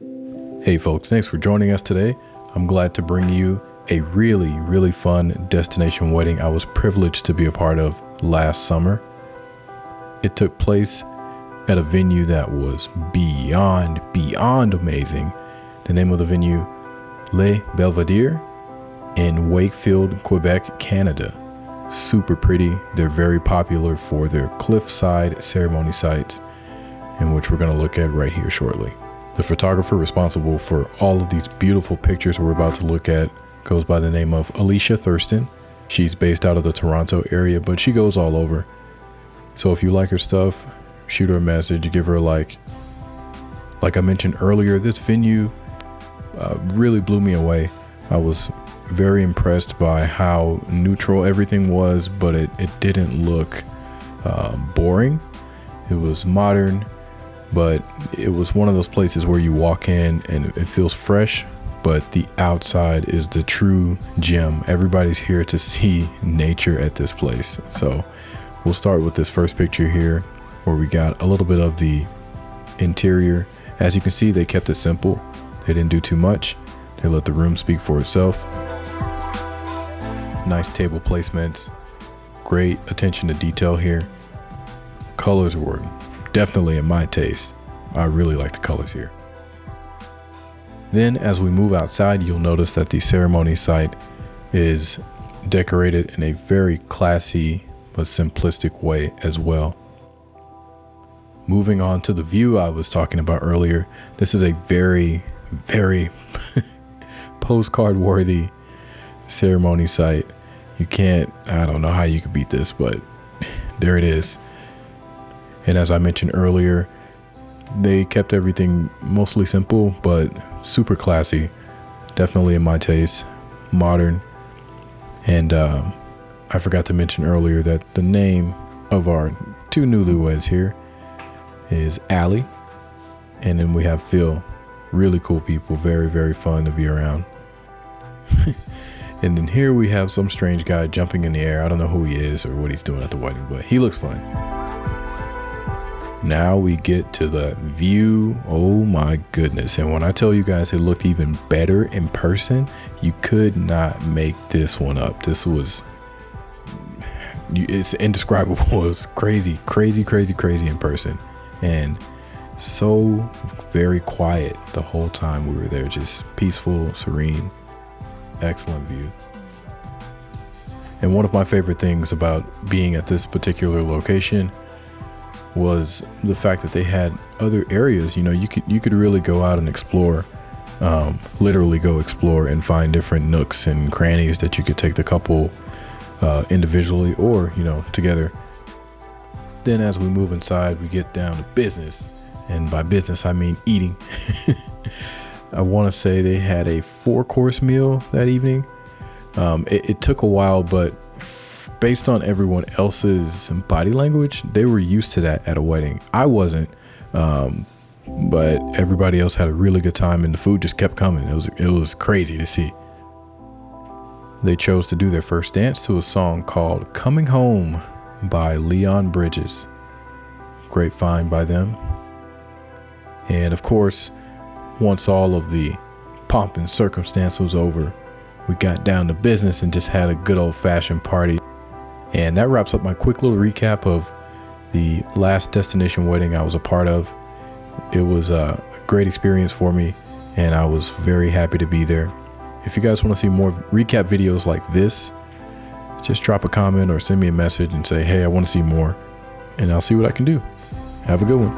Hey folks, thanks for joining us today. I'm glad to bring you a really fun destination wedding I was privileged to be a part of last summer. It took place at a venue that was beyond amazing. The name of the venue, Le Belvedere in Wakefield, Quebec, Canada. Super pretty. They're very popular for their cliffside ceremony sites, in which we're going to look at right here shortly. The photographer responsible for all of these beautiful pictures we're about to look at goes by the name of Alicia Thurston. She's based out of the Toronto area, but she goes all over. So if you like her stuff, shoot her a message, give her a like. Like I mentioned earlier, this venue really blew me away. I was very impressed by how neutral everything was, but it didn't look boring. It was modern, but it was one of those places where you walk in and it feels fresh, but the outside is the true gem. Everybody's here to see nature at this place. So we'll start with this first picture here, where we got a little bit of the interior. As you can see, they kept it simple. They didn't do too much. They let the room speak for itself. Nice table placements, great attention to detail here. Colors were definitely in my taste. I really like the colors here. Then as we move outside, you'll notice that the ceremony site is decorated in a very classy but simplistic way as well. Moving on to the view I was talking about earlier, this is a very postcard worthy ceremony site. I don't know how you could beat this, but there it is. And as I mentioned earlier, they kept everything mostly simple, but super classy. Definitely in my taste, modern. And I forgot to mention earlier that the name of our two newlyweds here is Allie. And then we have Phil. Really cool people, very fun to be around. And then here we have some strange guy jumping in the air. I don't know who he is or what he's doing at the wedding, but he looks fun. Now we get to the view. Oh my goodness. And when I tell you guys it looked even better in person, you could not make this one up. It's indescribable. It was crazy in person. And so very quiet the whole time we were there. Just peaceful, serene, excellent view. And one of my favorite things about being at this particular location was the fact that they had other areas. You could really go out and explore, literally go explore and find different nooks and crannies that you could take the couple individually or together. Then as we move inside, we get down to business, and by business I mean eating. I want to say they had a 4-course meal that evening. It took a while, but based on everyone else's body language, they were used to that at a wedding. I wasn't, but everybody else had a really good time, and the food just kept coming. It was crazy to see. They chose to do their first dance to a song called "Coming Home" by Leon Bridges. Great find by them. And of course, once all of the pomp and circumstance was over, we got down to business and just had a good old-fashioned party. And that wraps up my quick little recap of the last destination wedding I was a part of. It was a great experience for me, and I was very happy to be there. If you guys want to see more recap videos like this, just drop a comment or send me a message and say, hey, I want to see more, and I'll see what I can do. Have a good one.